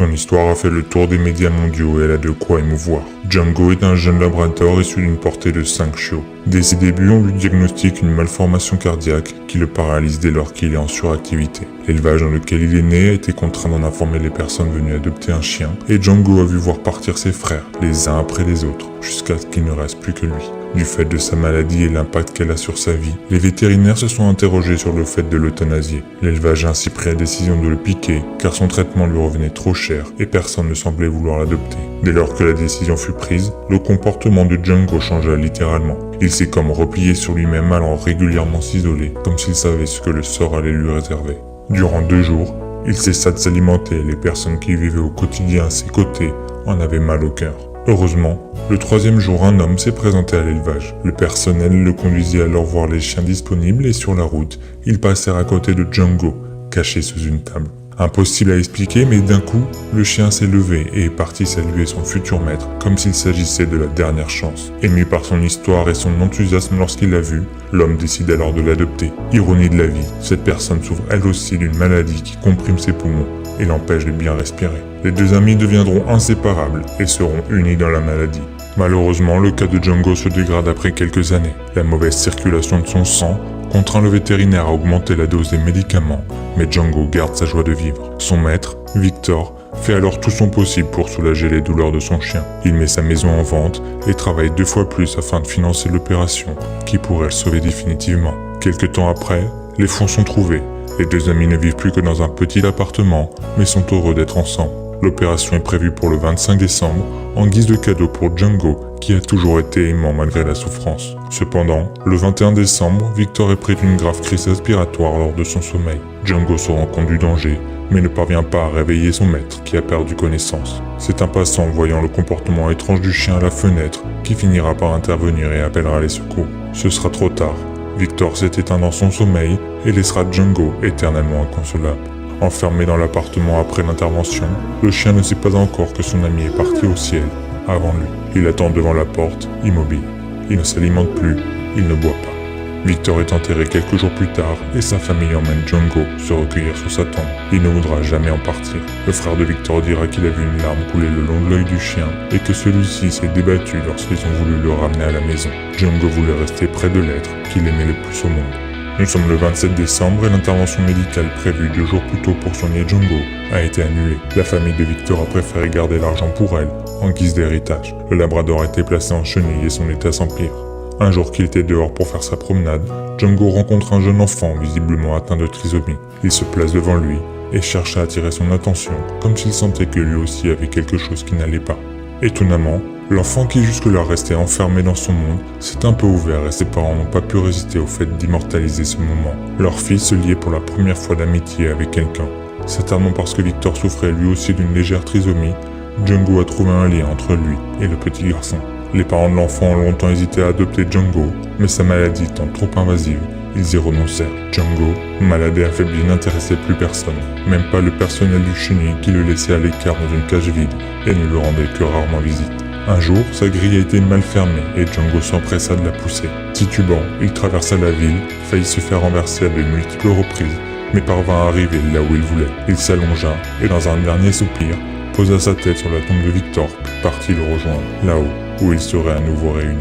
Son histoire a fait le tour des médias mondiaux et elle a de quoi émouvoir. Django est un jeune labrador issu d'une portée de 5 chiots. Dès ses débuts, on lui diagnostique une malformation cardiaque qui le paralyse dès lors qu'il est en suractivité. L'élevage dans lequel il est né a été contraint d'en informer les personnes venues adopter un chien et Django a vu voir partir ses frères, les uns après les autres, jusqu'à ce qu'il ne reste plus que lui. Du fait de sa maladie et l'impact qu'elle a sur sa vie, les vétérinaires se sont interrogés sur le fait de l'euthanasier. L'élevage a ainsi pris la décision de le piquer, car son traitement lui revenait trop cher et personne ne semblait vouloir l'adopter. Dès lors que la décision fut prise, le comportement de Django changea littéralement. Il s'est comme replié sur lui-même allant régulièrement s'isoler, comme s'il savait ce que le sort allait lui réserver. Durant 2 jours, il cessa de s'alimenter et les personnes qui vivaient au quotidien à ses côtés en avaient mal au cœur. Heureusement, le 3e jour, un homme s'est présenté à l'élevage. Le personnel le conduisit alors voir les chiens disponibles et sur la route, ils passèrent à côté de Django, caché sous une table. Impossible à expliquer, mais d'un coup, le chien s'est levé et est parti saluer son futur maître, comme s'il s'agissait de la dernière chance. Ému par son histoire et son enthousiasme lorsqu'il l'a vu, l'homme décide alors de l'adopter. Ironie de la vie, cette personne souffre elle aussi d'une maladie qui comprime ses poumons et l'empêche de bien respirer. Les 2 amis deviendront inséparables et seront unis dans la maladie. Malheureusement, le cas de Django se dégrade après quelques années. La mauvaise circulation de son sang contraint le vétérinaire à augmenter la dose des médicaments, mais Django garde sa joie de vivre. Son maître, Victor, fait alors tout son possible pour soulager les douleurs de son chien. Il met sa maison en vente et travaille 2 fois plus afin de financer l'opération, qui pourrait le sauver définitivement. Quelque temps après, les fonds sont trouvés. Les 2 amis ne vivent plus que dans un petit appartement, mais sont heureux d'être ensemble. L'opération est prévue pour le 25 décembre, en guise de cadeau pour Django, qui a toujours été aimant malgré la souffrance. Cependant, le 21 décembre, Victor est pris d'une grave crise respiratoire lors de son sommeil. Django se rend compte du danger, mais ne parvient pas à réveiller son maître, qui a perdu connaissance. C'est un passant voyant le comportement étrange du chien à la fenêtre, qui finira par intervenir et appellera les secours. Ce sera trop tard. Victor s'est éteint dans son sommeil et laissera Django éternellement inconsolable. Enfermé dans l'appartement après l'intervention, le chien ne sait pas encore que son ami est parti au ciel avant lui. Il attend devant la porte, immobile. Il ne s'alimente plus, il ne boit pas. Victor est enterré quelques jours plus tard et sa famille emmène Django se recueillir sur sa tombe. Il ne voudra jamais en partir. Le frère de Victor dira qu'il a vu une larme couler le long de l'œil du chien et que celui-ci s'est débattu lorsqu'ils ont voulu le ramener à la maison. Django voulait rester près de l'être qu'il aimait le plus au monde. Nous sommes le 27 décembre et l'intervention médicale prévue 2 jours plus tôt pour soigner Django a été annulée. La famille de Victor a préféré garder l'argent pour elle, en guise d'héritage. Le labrador a été placé en chenille et son état s'empire. Un jour qu'il était dehors pour faire sa promenade, Django rencontre un jeune enfant visiblement atteint de trisomie. Il se place devant lui et cherche à attirer son attention, comme s'il sentait que lui aussi avait quelque chose qui n'allait pas. Étonnamment, l'enfant qui jusque-là restait enfermé dans son monde s'est un peu ouvert et ses parents n'ont pas pu résister au fait d'immortaliser ce moment. Leur fils se liait pour la première fois d'amitié avec quelqu'un. Certainement parce que Victor souffrait lui aussi d'une légère trisomie, Django a trouvé un lien entre lui et le petit garçon. Les parents de l'enfant ont longtemps hésité à adopter Django, mais sa maladie étant trop invasive, ils y renoncèrent. Django, malade et affaibli, n'intéressait plus personne, même pas le personnel du chenil qui le laissait à l'écart dans une cage vide et ne lui rendait que rarement visite. Un jour, sa grille a été mal fermée et Django s'empressa de la pousser. Titubant, il traversa la ville, faillit se faire renverser à de multiples reprises, mais parvint à arriver là où il voulait. Il s'allongea et dans un dernier soupir, posa sa tête sur la tombe de Victor, puis partit le rejoindre, là-haut, où ils seraient à nouveau réunis.